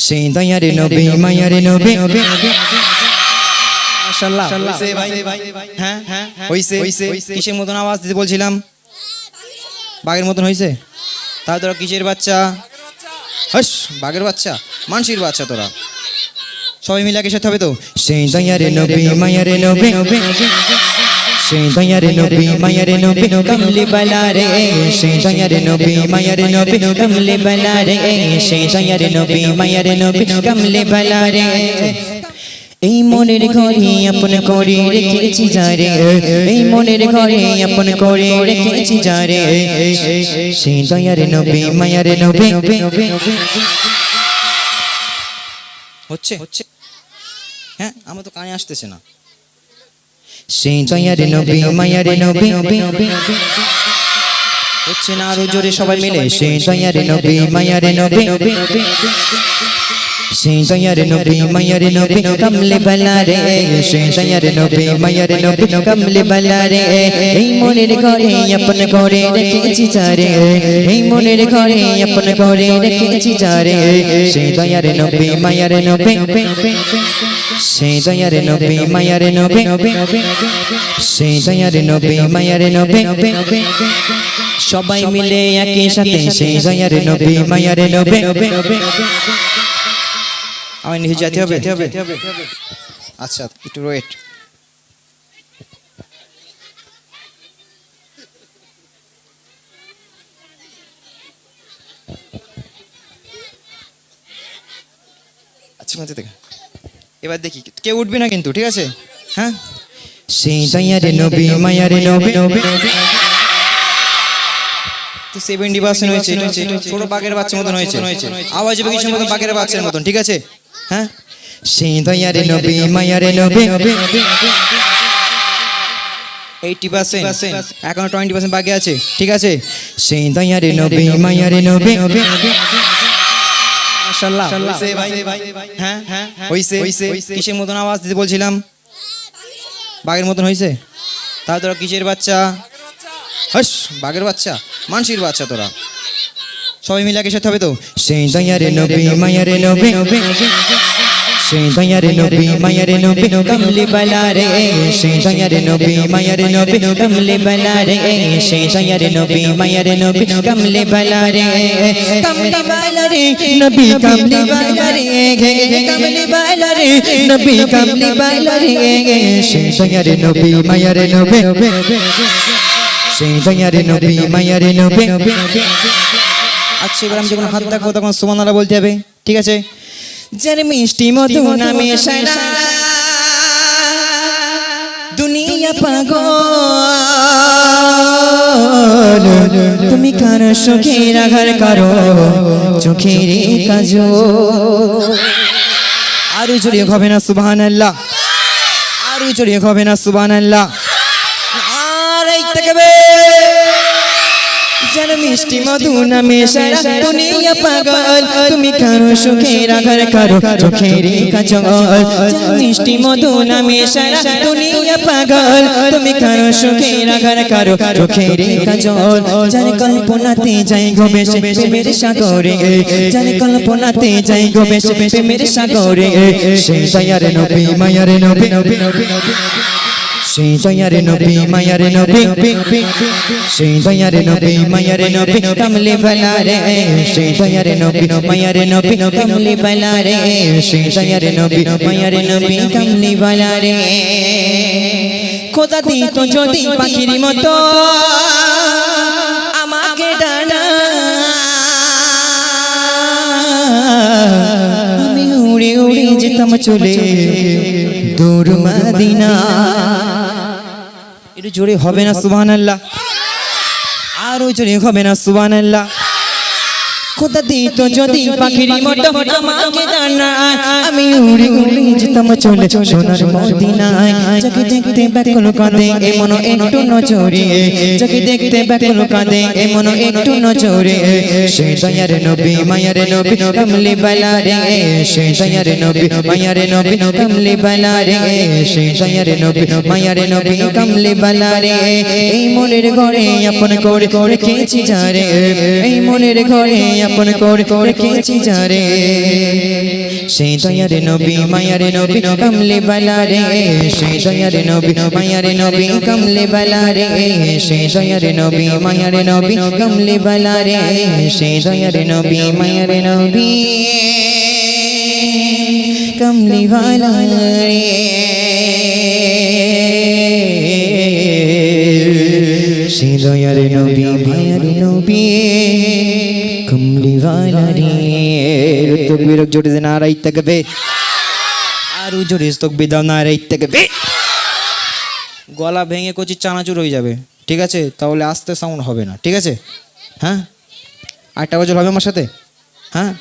সেই দয়ার নবী মায়ার নবী মাশাআল্লাহ হইছে ভাই হ্যাঁ হইছে কিসের মতন আওয়াজ দিতে বলছিলাম বাঘের মতন হইছে তাহলে তোরা কিসের বাচ্চা হস বাঘের বাচ্চা মানসির বাচ্চা তোরা সবাই মিলে একসাথে হবে তো সেই দয়ার নবী মায়ার নবী সেই দয়ার নবী মায়ার নবী কমলি বালা রে সেই দয়ার নবী মায়ার নবী কমলি বালা রে সেই দয়ার নবী মায়ার নবী কমলি বালা রে এই মনের ঘরে আপন করে রেখেছি যারে এই মনের ঘরে আপন করে রেখেছি যারে সেই দয়ার নবী মায়ার নবী হচ্ছে হ্যাঁ আমার তো কানে আসতেছে না সেই দয়ার নবী মায়ার নবী হচ্ছে না আরো জোরে সবাই মিলে সেই দয়ার নবী মায়ার নবী সেই দয়ার নবী মায়ার নবী কমলে বালা রে সেই দয়ার নবী মায়ার নবী কমলে বালা রে এই মনের ঘরে আপন করে রেখেছি যারে এই মনের ঘরে আপন করে রেখেছি যারে সেই দয়ার নবী মায়ার নবী সেই দয়ার নবী মায়ার নবী সেই দয়ার নবী মায়ার নবী সবাই মিলে একই সাথে সেই দয়ার নবী মায়ার নবী আমি নিচে যেতে হবে আচ্ছা একটু ওয়েট আচ্ছা মতে দেখ এবার দেখি কেউ উঠবে না কিন্তু ঠিক আছে হ্যাঁ সেই দয়ার নবী মায়ার নবী তো 70% হয়েছে ছোট বাঘের বাচ্চার মতন হয়েছে আওয়াজ হবে কিছু মতন বাঘের বাচ্চার মতন ঠিক আছে হ্যাঁ সেই দয়ার নবী মায়ার নবী 80% এখনো 20% বাকি আছে ঠিক আছে সেই দয়ার নবী মায়ার নবী মাশাআল্লাহ হইছে ভাই হ্যাঁ হইছে কিসের মতন আওয়াজ দিতে বলছিলাম বাঘের মতন হইছে তাহলে তোরা কিসের বাচ্চা হস বাঘের বাচ্চা মানসির বাচ্চা তোরা সবাই মিলে একসাথে হবে তো সেই দয়ার নবী মায়ার নবী সেই দয়ার নবী মায়ার নবী কমলি বালা রে সেই দয়ার নবী মায়ার নবী কমলি বালা রে সেই দয়ার নবী মায়ার নবী কমলি বালা রে কমলি বালা রে নবী কমলি বালা রে কমলি বালা রে নবী কমলি বালা রে সেই দয়ার নবী মায়ার নবী সেই দয়ার নবী মায়ার নবী আচ্ছা এবার আমি যখন হাত দেখবো তখন সুবহানাল্লাহ বলতে হবে ঠিক আছে যার মিষ্টি মধু নামে সারা দুনিয়া পাগল তুমি কার চোখের আঘাত করো চোখের কাজল আরো জড়িয়ে হবে না সুবহানাল্লাহ আরো জড়িয়ে হবে না সুবহানাল্লাহ আর এই থেকে যার মিষ্টি মধু নামে সারা দুনিয়া পাগল তুমি কারো সুখের আঘাত করো চোখের কাজল যার মিষ্টি মধু নামে সারা দুনিয়া পাগল তুমি কারো সুখের আঘাত করো চোখের কাজল যার কল্পনাতে যাই গো বেশে প্রেমের সাগরে যার কল্পনাতে যাই গো বেশে প্রেমের সাগরে সেই দয়ার নবী মায়ার নবী সেই দয়ার নবী মায়ার নবী সেই দয়ার নবী মায়ার নবী কমলি বালা রে সেই দয়ার নবী মায়ার নবী কমলি বালা রে সেই দয়ার নবী মায়ার নবী কমলি বালা রে খোদা দিত যদি পাখির মতো আমাকে ডানা আমি উড়ে উড়ে যেতাম চলে দূর মদিনা একটু জোরে হবে না সুবহানাল্লাহ আরো জোরে হবে না সুবহানাল্লাহ খোদা দিত যদি পাখির মতো আমাকে ডানা আমি উড়ে উড়ে যেতাম চলে সোনার মদিনায় যাকে দেখতে ব্যাকুল কাঁদে এমন একটু নজরে যাকে দেখতে ব্যাকুল কাঁদে এমন একটু নজরে সেই দয়ার নবী মায়ার নবী কমলি বালা রে সেই দয়ার নবী মায়ার নবী কমলি বালা রে সেই দয়ার নবী মায়ার নবী কমলি বালা রে এই মনের ঘরে আপন করে রেখেছি যারে এই মনের ঘরে আপন করে রেখেছি যারে সেই দয়ার নবী মায়ার নবী কমলে বালা রে সেই দয়ার নবী মায়ার নবী কমলে বালা রে সেই দয়ার নবী মায়ার নবী কমলে বালা রে সেই দয়ার নবী মায়ার নবী কমলে বালা রে সেই দয়ার নবী মায়ার নবী কমলে বালা রে তকবীর জোরে দে নারায়ে তাকবীর আরো জোরে তকবীর দাও নারায়ে তাকবীর গলা ভেঙে কচি চানাচুর হয়ে যাবে ঠিক আছে তাহলে আস্তে সাউন্ড হবে না ঠিক আছে হ্যাঁ আরেকটা বছর হবে আমার সাথে হ্যাঁ